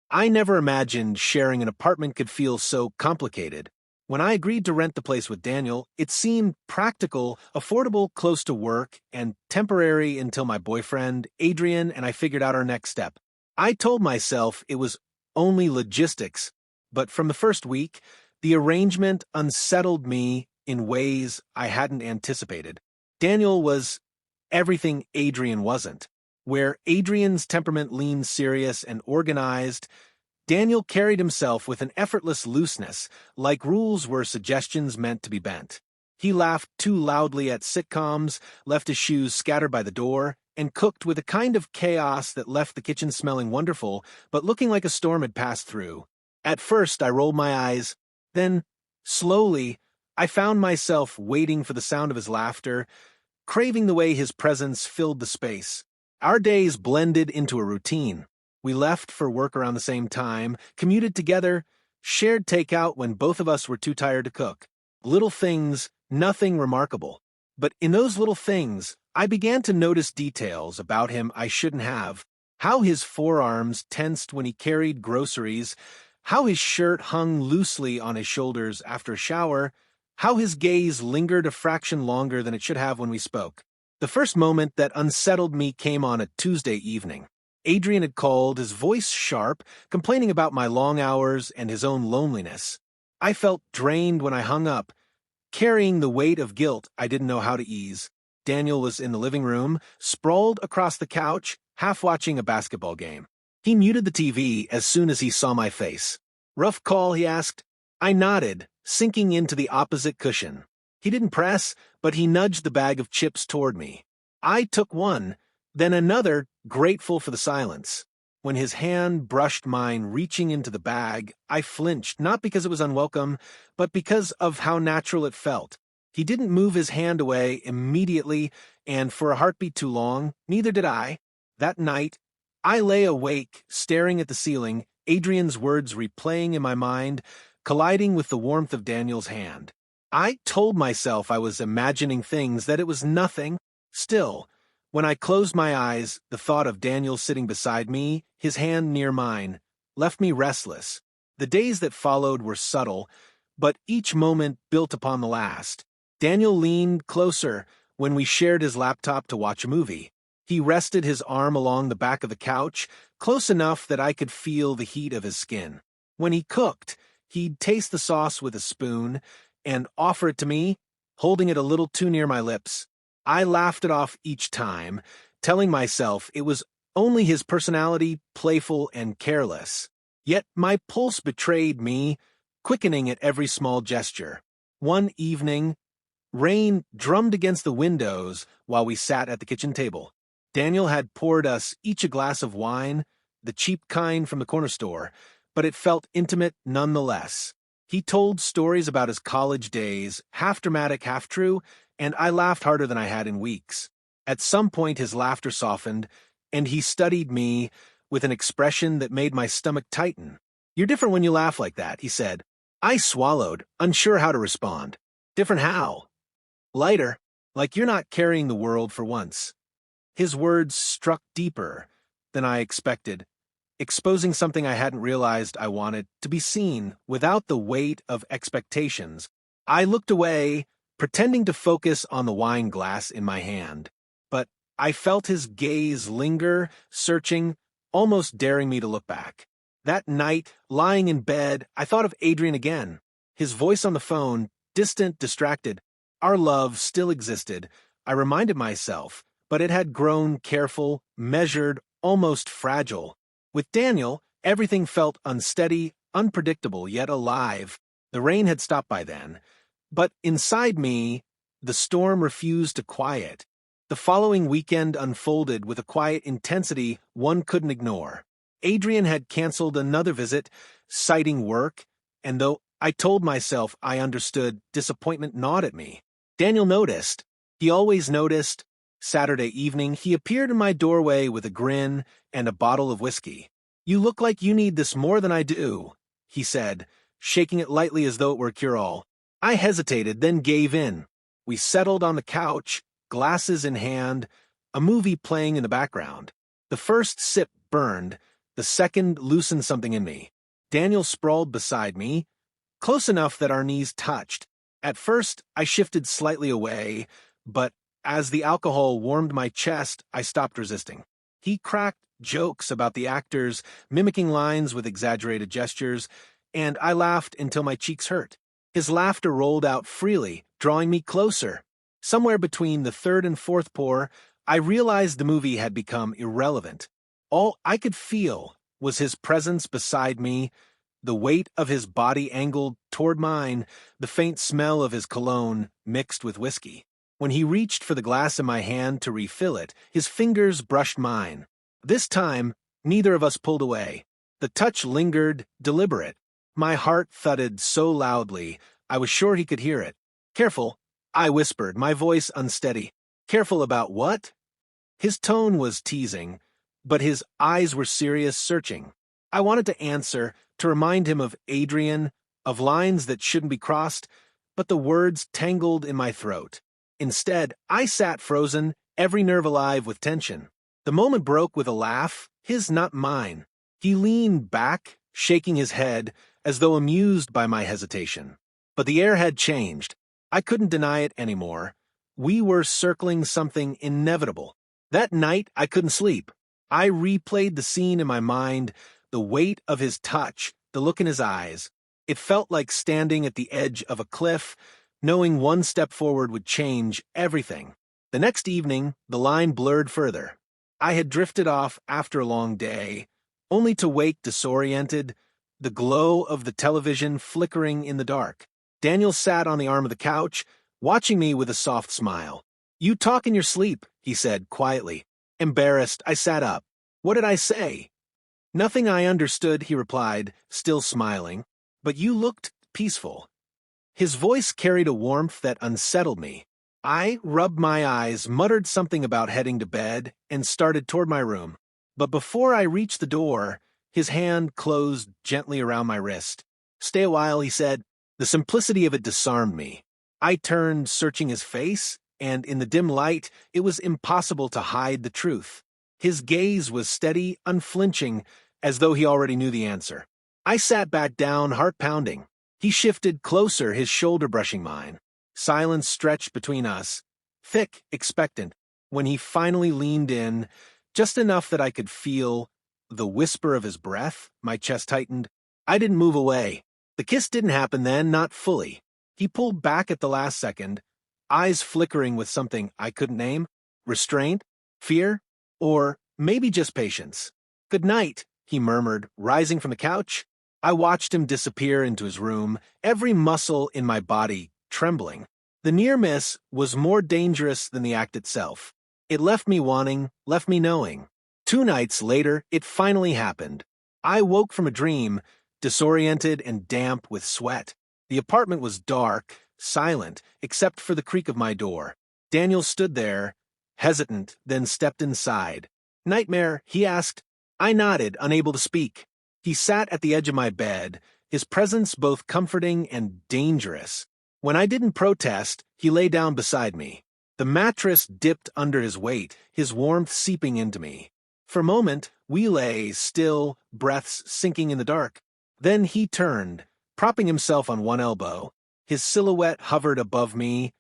I never imagined sharing an apartment could feel so complicated. When I agreed to rent the place with Daniel, it seemed practical, affordable, close to work, and temporary until my boyfriend, Adrian, and I figured out our next step. I told myself it was only logistics, but from the first week, the arrangement unsettled me in ways I hadn't anticipated. Daniel was everything Adrian wasn't. Where Adrian's temperament leaned serious and organized, Daniel carried himself with an effortless looseness, like rules were suggestions meant to be bent. He laughed too loudly at sitcoms, left his shoes scattered by the door, and cooked with a kind of chaos that left the kitchen smelling wonderful, but looking like a storm had passed through. At first, I rolled my eyes. Then, slowly, I found myself waiting for the sound of his laughter, craving the way his presence filled the space. Our days blended into a routine. We left for work around the same time, commuted together, shared takeout when both of us were too tired to cook. Little things, nothing remarkable. But in those little things, I began to notice details about him I shouldn't have. How his forearms tensed when he carried groceries, how his shirt hung loosely on his shoulders after a shower, how his gaze lingered a fraction longer than it should have when we spoke. The first moment that unsettled me came on a Tuesday evening. Adrian had called, his voice sharp, complaining about my long hours and his own loneliness. I felt drained when I hung up, carrying the weight of guilt I didn't know how to ease. Daniel was in the living room, sprawled across the couch, half watching a basketball game. He muted the TV as soon as he saw my face. "Rough call?" he asked. I nodded, sinking into the opposite cushion. He didn't press, but he nudged the bag of chips toward me. I took one, then another, grateful for the silence. When his hand brushed mine, reaching into the bag, I flinched, not because it was unwelcome, but because of how natural it felt. He didn't move his hand away immediately, and for a heartbeat too long, neither did I. That night, I lay awake, staring at the ceiling, Adrian's words replaying in my mind, colliding with the warmth of Daniel's hand. I told myself I was imagining things, that it was nothing. Still, when I closed my eyes, the thought of Daniel sitting beside me, his hand near mine, left me restless. The days that followed were subtle, but each moment built upon the last. Daniel leaned closer when we shared his laptop to watch a movie. He rested his arm along the back of the couch, close enough that I could feel the heat of his skin. When he cooked, he'd taste the sauce with a spoon and offer it to me, holding it a little too near my lips. I laughed it off each time, telling myself it was only his personality, playful and careless. Yet my pulse betrayed me, quickening at every small gesture. One evening, rain drummed against the windows while we sat at the kitchen table. Daniel had poured us each a glass of wine, the cheap kind from the corner store, but it felt intimate nonetheless. He told stories about his college days, half dramatic, half true, and I laughed harder than I had in weeks. At some point his laughter softened, and he studied me with an expression that made my stomach tighten. "You're different when you laugh like that," he said. I swallowed, unsure how to respond. "Different how?" "Lighter, like you're not carrying the world for once." His words struck deeper than I expected, exposing something I hadn't realized I wanted to be seen without the weight of expectations. I looked away, pretending to focus on the wine glass in my hand. But I felt his gaze linger, searching, almost daring me to look back. That night, lying in bed, I thought of Adrian again. His voice on the phone, distant, distracted. Our love still existed, I reminded myself, but it had grown careful, measured, almost fragile. With Daniel, everything felt unsteady, unpredictable, yet alive. The rain had stopped by then. But inside me, the storm refused to quiet. The following weekend unfolded with a quiet intensity one couldn't ignore. Adrian had canceled another visit, citing work, and though I told myself I understood, disappointment gnawed at me. Daniel noticed. He always noticed. Saturday evening, he appeared in my doorway with a grin and a bottle of whiskey. "You look like you need this more than I do," he said, shaking it lightly as though it were a cure-all. I hesitated, then gave in. We settled on the couch, glasses in hand, a movie playing in the background. The first sip burned, The second loosened something in me. Daniel sprawled beside me, close enough that our knees touched. At first, I shifted slightly away, but as the alcohol warmed my chest, I stopped resisting. He cracked jokes about the actors, mimicking lines with exaggerated gestures, and I laughed until my cheeks hurt. His laughter rolled out freely, drawing me closer. Somewhere between the third and fourth pour, I realized the movie had become irrelevant. All I could feel was his presence beside me, the weight of his body angled toward mine, the faint smell of his cologne mixed with whiskey. When he reached for the glass in my hand to refill it, his fingers brushed mine. This time, neither of us pulled away. The touch lingered, deliberate. My heart thudded so loudly, I was sure he could hear it. "Careful," I whispered, my voice unsteady. "Careful about what?" His tone was teasing, but his eyes were serious, searching. I wanted to answer, to remind him of Adrian, of lines that shouldn't be crossed, but the words tangled in my throat. Instead, I sat frozen, every nerve alive with tension. The moment broke with a laugh, his, not mine. He leaned back, shaking his head, as though amused by my hesitation. But the air had changed. I couldn't deny it anymore. We were circling something inevitable. That night, I couldn't sleep. I replayed the scene in my mind, the weight of his touch, the look in his eyes. It felt like standing at the edge of a cliff, knowing one step forward would change everything. The next evening, the line blurred further. I had drifted off after a long day, only to wake disoriented, the glow of the television flickering in the dark. Daniel sat on the arm of the couch, watching me with a soft smile. "You talk in your sleep," he said quietly. Embarrassed, I sat up. "What did I say?" "Nothing I understood," he replied, still smiling. "But you looked peaceful." His voice carried a warmth that unsettled me. I rubbed my eyes, muttered something about heading to bed, and started toward my room. But before I reached the door, his hand closed gently around my wrist. "Stay a while," he said. The simplicity of it disarmed me. I turned, searching his face, and in the dim light, it was impossible to hide the truth. His gaze was steady, unflinching, as though he already knew the answer. I sat back down, heart pounding. He shifted closer, his shoulder brushing mine. Silence stretched between us, thick, expectant. When he finally leaned in, just enough that I could feel the whisper of his breath, my chest tightened. I didn't move away. The kiss didn't happen then, not fully. He pulled back at the last second, eyes flickering with something I couldn't name. Restraint? Fear? Or maybe just patience. "Good night," he murmured, rising from the couch. I watched him disappear into his room, every muscle in my body trembling. The near miss was more dangerous than the act itself. It left me wanting, left me knowing. 2 nights later, it finally happened. I woke from a dream, disoriented and damp with sweat. The apartment was dark, silent, except for the creak of my door. Daniel stood there, hesitant, then stepped inside. "Nightmare?" he asked. I nodded, unable to speak. He sat at the edge of my bed, his presence both comforting and dangerous. When I didn't protest, he lay down beside me. The mattress dipped under his weight, his warmth seeping into me. For a moment, we lay still, breaths sinking in the dark. Then he turned, propping himself on one elbow. His silhouette hovered above me,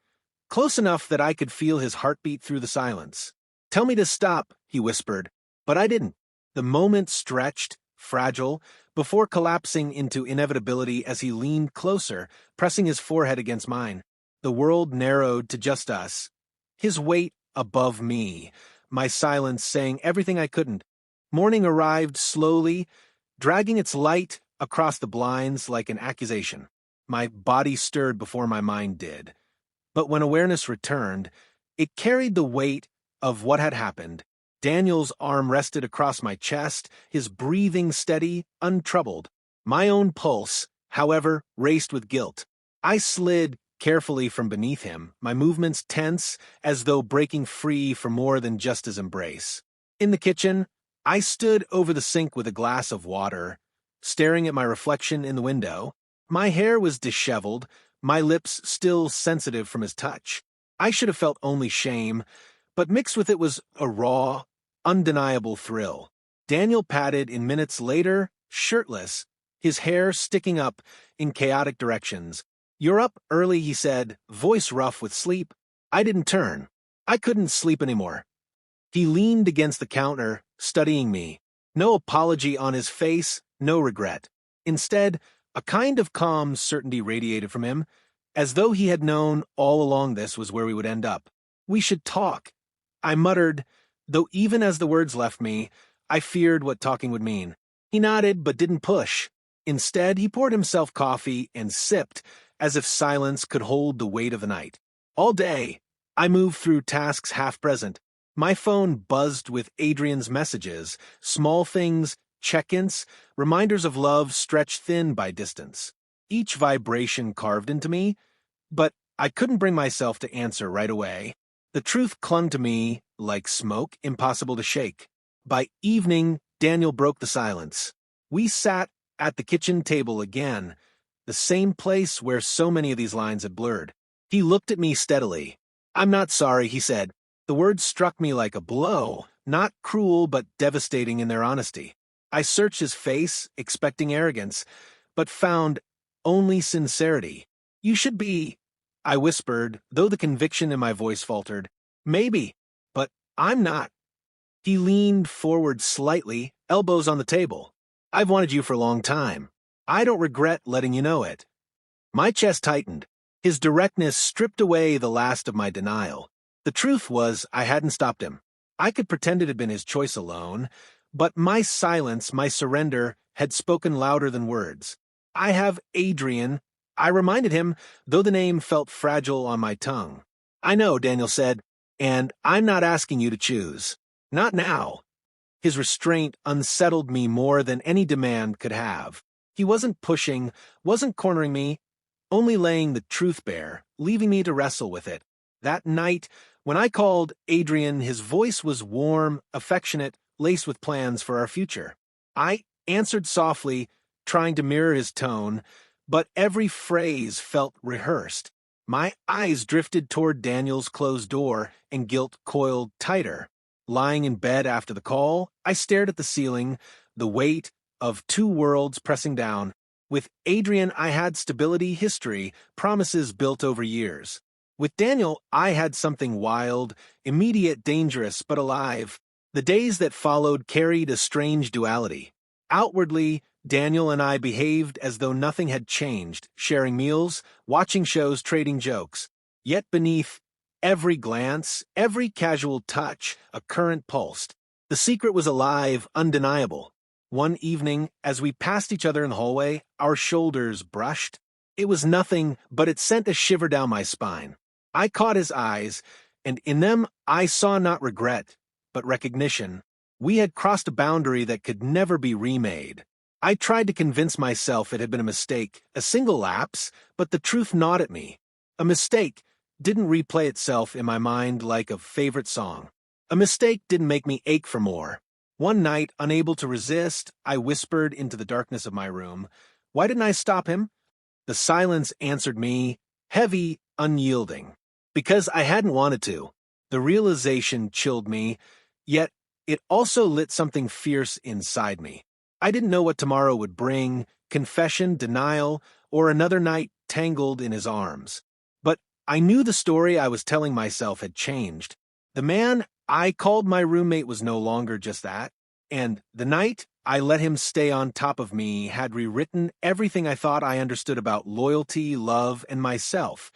close enough that I could feel his heartbeat through the silence. "Tell me to stop," he whispered, but I didn't. The moment stretched, fragile, before collapsing into inevitability as he leaned closer, pressing his forehead against mine. The world narrowed to just us. His weight above me, my silence saying everything I couldn't. Morning arrived slowly, dragging its light across the blinds like an accusation. My body stirred before my mind did. But when awareness returned, it carried the weight of what had happened. Daniel's arm rested across my chest, his breathing steady, untroubled. My own pulse, however, raced with guilt. I slid carefully from beneath him, my movements tense, as though breaking free for more than just his embrace. In the kitchen, I stood over the sink with a glass of water, staring at my reflection in the window. My hair was disheveled, my lips still sensitive from his touch. I should have felt only shame, but mixed with it was a raw, undeniable thrill. Daniel padded in minutes later, shirtless, his hair sticking up in chaotic directions. "You're up early," he said, voice rough with sleep. I didn't turn. I couldn't sleep anymore. He leaned against the counter, studying me. No apology on his face, no regret. Instead, a kind of calm certainty radiated from him, as though he had known all along this was where we would end up. "We should talk," I muttered, though even as the words left me, I feared what talking would mean. He nodded but didn't push. Instead, he poured himself coffee and sipped, as if silence could hold the weight of the night. All day, I moved through tasks half present. My phone buzzed with Adrian's messages, small things, check-ins, reminders of love stretched thin by distance. Each vibration carved into me, but I couldn't bring myself to answer right away. The truth clung to me like smoke, impossible to shake. By evening, Daniel broke the silence. We sat at the kitchen table again, the same place where so many of these lines had blurred. He looked at me steadily. "I'm not sorry," he said. The words struck me like a blow, not cruel but devastating in their honesty. I searched his face, expecting arrogance, but found only sincerity. "You should be," I whispered, though the conviction in my voice faltered. "Maybe, but I'm not." He leaned forward slightly, elbows on the table. "I've wanted you for a long time. I don't regret letting you know it." My chest tightened. His directness stripped away the last of my denial. The truth was, I hadn't stopped him. I could pretend it had been his choice alone, but my silence, my surrender, had spoken louder than words. "I have Adrian," I reminded him, though the name felt fragile on my tongue. "I know," Daniel said, "and I'm not asking you to choose. Not now." His restraint unsettled me more than any demand could have. He wasn't pushing, wasn't cornering me, only laying the truth bare, leaving me to wrestle with it. That night, when I called Adrian, his voice was warm, affectionate, laced with plans for our future. I answered softly, trying to mirror his tone, but every phrase felt rehearsed. My eyes drifted toward Daniel's closed door, and guilt coiled tighter. Lying in bed after the call, I stared at the ceiling, the weight of two worlds pressing down. With Adrian, I had stability, history, promises built over years. With Daniel, I had something wild, immediate, dangerous, but alive. The days that followed carried a strange duality. Outwardly, Daniel and I behaved as though nothing had changed, sharing meals, watching shows, trading jokes. Yet beneath every glance, every casual touch, a current pulsed. The secret was alive, undeniable. One evening, as we passed each other in the hallway, our shoulders brushed. It was nothing, but it sent a shiver down my spine. I caught his eyes, and in them I saw not regret, but recognition. We had crossed a boundary that could never be remade. I tried to convince myself it had been a mistake, a single lapse, but the truth gnawed at me. A mistake didn't replay itself in my mind like a favorite song. A mistake didn't make me ache for more. One night, unable to resist, I whispered into the darkness of my room, "Why didn't I stop him?" The silence answered me, heavy, unyielding. Because I hadn't wanted to. The realization chilled me, yet it also lit something fierce inside me. I didn't know what tomorrow would bring, confession, denial, or another night tangled in his arms. But I knew the story I was telling myself had changed. The man I called my roommate was no longer just that, and the night I let him stay on top of me had rewritten everything I thought I understood about loyalty, love, and myself.